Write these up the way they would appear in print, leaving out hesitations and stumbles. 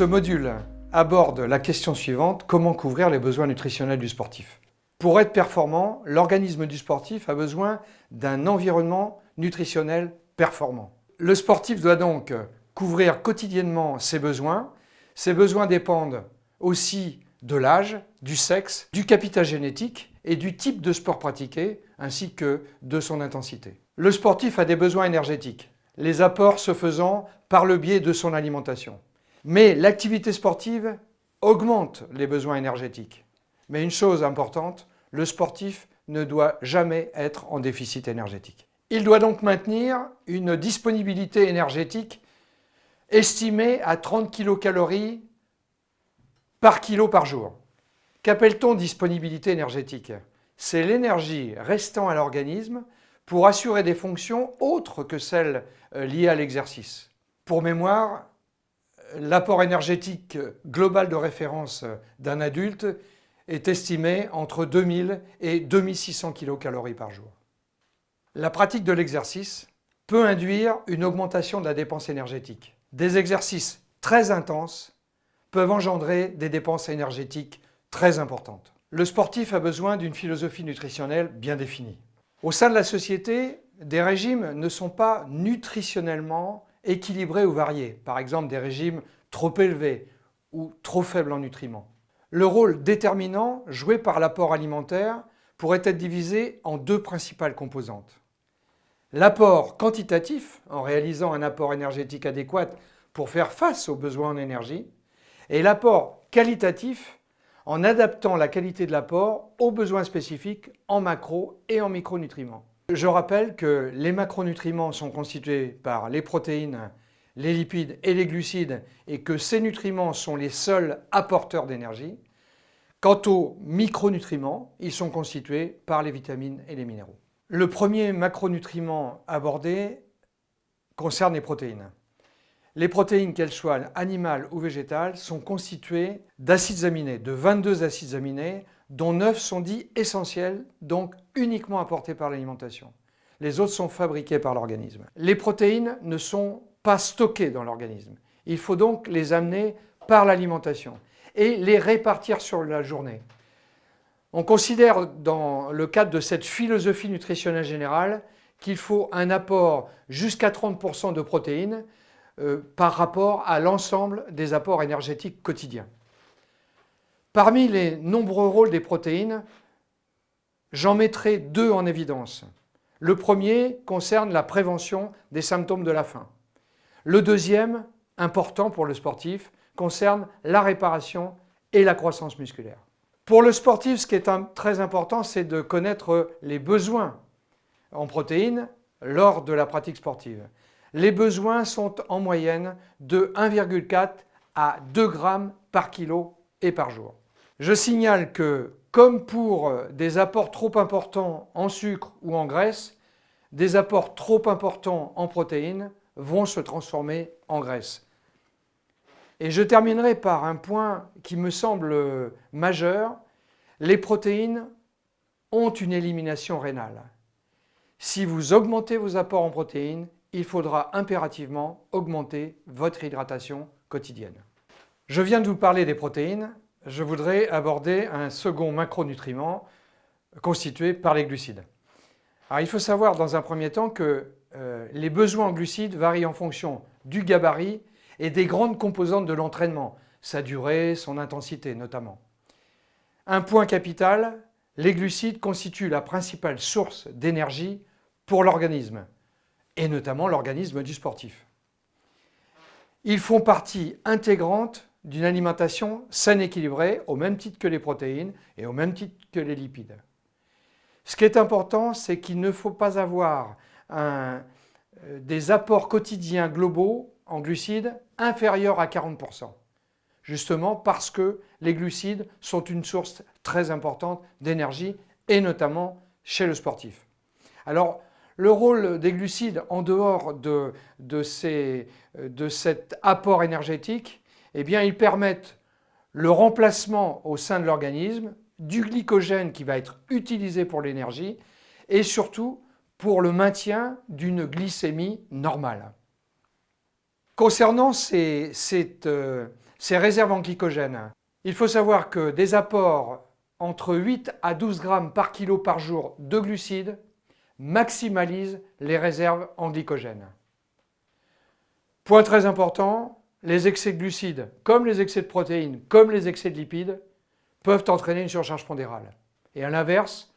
Ce module aborde la question suivante: comment couvrir les besoins nutritionnels du sportif? Pour être performant, l'organisme du sportif a besoin d'un environnement nutritionnel performant. Le sportif doit donc couvrir quotidiennement ses besoins. Ces besoins dépendent aussi de l'âge, du sexe, du capital génétique et du type de sport pratiqué, ainsi que de son intensité. Le sportif a des besoins énergétiques, les apports se faisant par le biais de son alimentation. Mais l'activité sportive augmente les besoins énergétiques. Mais une chose importante, le sportif ne doit jamais être en déficit énergétique. Il doit donc maintenir une disponibilité énergétique estimée à 30 kcal par kilo par jour. Qu'appelle-t-on disponibilité énergétique? C'est l'énergie restant à l'organisme pour assurer des fonctions autres que celles liées à l'exercice. Pour mémoire, l'apport énergétique global de référence d'un adulte est estimé entre 2000 et 2600 kcal par jour. La pratique de l'exercice peut induire une augmentation de la dépense énergétique. Des exercices très intenses peuvent engendrer des dépenses énergétiques très importantes. Le sportif a besoin d'une philosophie nutritionnelle bien définie. Au sein de la société, des régimes ne sont pas nutritionnellement équilibrés ou variés, par exemple des régimes trop élevés ou trop faibles en nutriments. Le rôle déterminant joué par l'apport alimentaire pourrait être divisé en deux principales composantes. L'apport quantitatif, en réalisant un apport énergétique adéquat pour faire face aux besoins en énergie, et l'apport qualitatif, en adaptant la qualité de l'apport aux besoins spécifiques en macro et en micronutriments. Je rappelle que les macronutriments sont constitués par les protéines, les lipides et les glucides, et que ces nutriments sont les seuls apporteurs d'énergie. Quant aux micronutriments, ils sont constitués par les vitamines et les minéraux. Le premier macronutriment abordé concerne les protéines. Les protéines, qu'elles soient animales ou végétales, sont constituées d'acides aminés, de 22 acides aminés, dont 9 sont dits essentiels, donc uniquement apportés par l'alimentation. Les autres sont fabriqués par l'organisme. Les protéines ne sont pas stockées dans l'organisme. Il faut donc les amener par l'alimentation et les répartir sur la journée. On considère dans le cadre de cette philosophie nutritionnelle générale qu'il faut un apport jusqu'à 30% de protéines par rapport à l'ensemble des apports énergétiques quotidiens. Parmi les nombreux rôles des protéines, j'en mettrai deux en évidence. Le premier concerne la prévention des symptômes de la faim. Le deuxième, important pour le sportif, concerne la réparation et la croissance musculaire. Pour le sportif, ce qui est très important, c'est de connaître les besoins en protéines lors de la pratique sportive. Les besoins sont en moyenne de 1,4 à 2 grammes par kilo et par jour. Je signale que, comme pour des apports trop importants en sucre ou en graisse, des apports trop importants en protéines vont se transformer en graisse. Et je terminerai par un point qui me semble majeur. Les protéines ont une élimination rénale. Si vous augmentez vos apports en protéines, il faudra impérativement augmenter votre hydratation quotidienne. Je viens de vous parler des protéines. Je voudrais aborder un second macronutriment constitué par les glucides. Alors, il faut savoir dans un premier temps que les besoins en glucides varient en fonction du gabarit et des grandes composantes de l'entraînement, sa durée, son intensité notamment. Un point capital, les glucides constituent la principale source d'énergie pour l'organisme, et notamment l'organisme du sportif. Ils font partie intégrante d'une alimentation saine et équilibrée, au même titre que les protéines et au même titre que les lipides. Ce qui est important, c'est qu'il ne faut pas avoir des apports quotidiens globaux en glucides inférieurs à 40%, justement parce que les glucides sont une source très importante d'énergie, et notamment chez le sportif. Alors, le rôle des glucides en dehors de cet apport énergétique, eh bien, ils permettent le remplacement au sein de l'organisme du glycogène qui va être utilisé pour l'énergie et surtout pour le maintien d'une glycémie normale. Concernant cette ces réserves en glycogène. Il faut savoir que des apports entre 8 à 12 grammes par kilo par jour de glucides maximalisent les réserves en glycogène. Point très important, les excès de glucides, comme les excès de protéines, comme les excès de lipides, peuvent entraîner une surcharge pondérale. Et à l'inverse,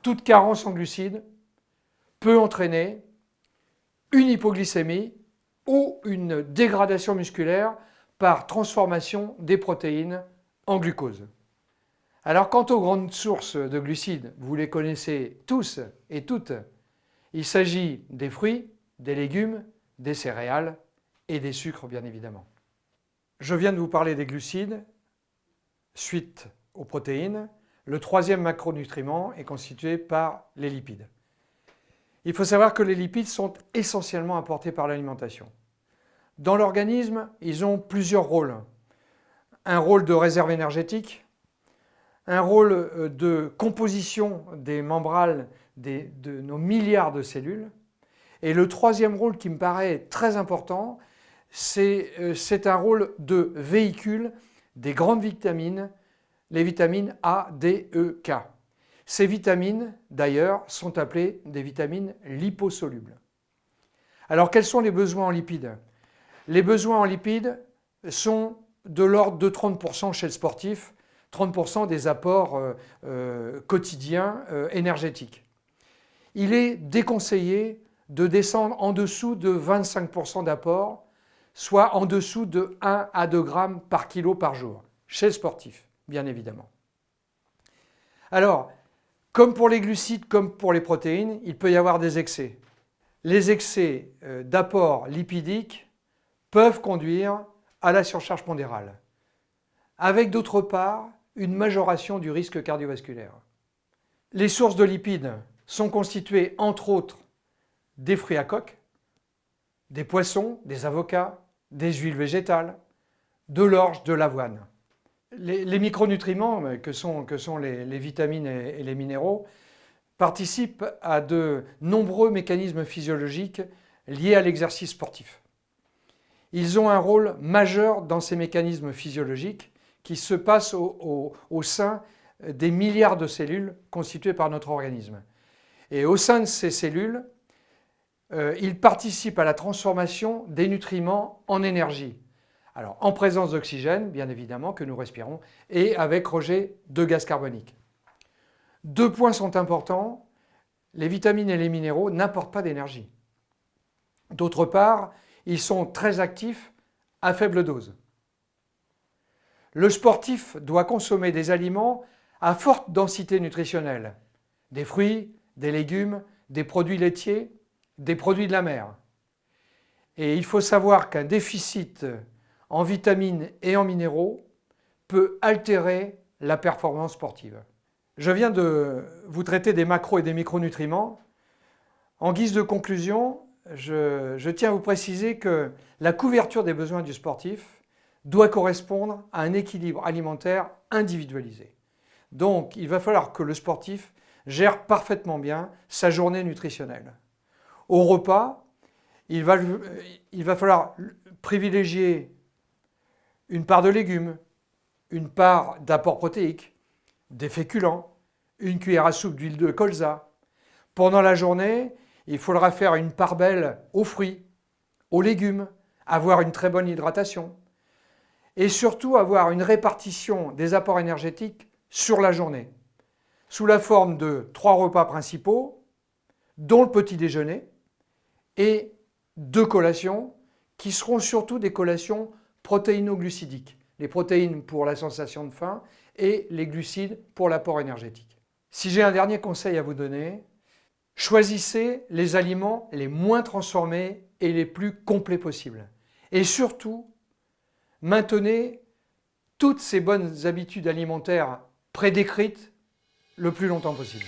toute carence en glucides peut entraîner une hypoglycémie ou une dégradation musculaire par transformation des protéines en glucose. Alors quant aux grandes sources de glucides, vous les connaissez tous et toutes. Il s'agit des fruits, des légumes, des céréales et des sucres bien évidemment. Je viens de vous parler des glucides. Suite aux protéines, le troisième macronutriment est constitué par les lipides. Il faut savoir que les lipides sont essentiellement apportés par l'alimentation. Dans l'organisme, ils ont plusieurs rôles. Un rôle de réserve énergétique, un rôle de composition des membranes de nos milliards de cellules. Et le troisième rôle qui me paraît très important, c'est un rôle de véhicule des grandes vitamines, les vitamines A, D, E, K. Ces vitamines, d'ailleurs, sont appelées des vitamines liposolubles. Alors, quels sont les besoins en lipides? Les besoins en lipides sont de l'ordre de 30% chez le sportif, 30% des apports quotidiens énergétiques. Il est déconseillé de descendre en dessous de 25% d'apport, soit en dessous de 1 à 2 grammes par kilo par jour, chez le sportif, bien évidemment. Alors, comme pour les glucides, comme pour les protéines, il peut y avoir des excès. Les excès d'apport lipidique peuvent conduire à la surcharge pondérale, avec d'autre part une majoration du risque cardiovasculaire. Les sources de lipides sont constituées entre autres des fruits à coque, des poissons, des avocats, des huiles végétales, de l'orge, de l'avoine. Les micronutriments, que sont les vitamines et les minéraux, participent à de nombreux mécanismes physiologiques liés à l'exercice sportif. Ils ont un rôle majeur dans ces mécanismes physiologiques qui se passent au sein des milliards de cellules constituées par notre organisme. Et au sein de ces cellules, ils participent à la transformation des nutriments en énergie. Alors, en présence d'oxygène, bien évidemment, que nous respirons, et avec rejet de gaz carbonique. Deux points sont importants. Les vitamines et les minéraux n'apportent pas d'énergie. D'autre part, ils sont très actifs à faible dose. Le sportif doit consommer des aliments à forte densité nutritionnelle, des fruits, des légumes, des produits laitiers, des produits de la mer. Et il faut savoir qu'un déficit en vitamines et en minéraux peut altérer la performance sportive. Je viens de vous traiter des macros et des micronutriments. En guise de conclusion, je tiens à vous préciser que la couverture des besoins du sportif doit correspondre à un équilibre alimentaire individualisé. Donc, il va falloir que le sportif gère parfaitement bien sa journée nutritionnelle. Au repas, il va falloir privilégier une part de légumes, une part d'apport protéique, des féculents, une cuillère à soupe d'huile de colza. Pendant la journée, il faudra faire une part belle aux fruits, aux légumes, avoir une très bonne hydratation et surtout avoir une répartition des apports énergétiques sur la journée, sous la forme de 3 repas principaux, dont le petit déjeuner, et 2 collations qui seront surtout des collations protéino-glucidiques, les protéines pour la sensation de faim et les glucides pour l'apport énergétique. Si j'ai un dernier conseil à vous donner, choisissez les aliments les moins transformés et les plus complets possibles. Et surtout, maintenez toutes ces bonnes habitudes alimentaires prédécrites le plus longtemps possible.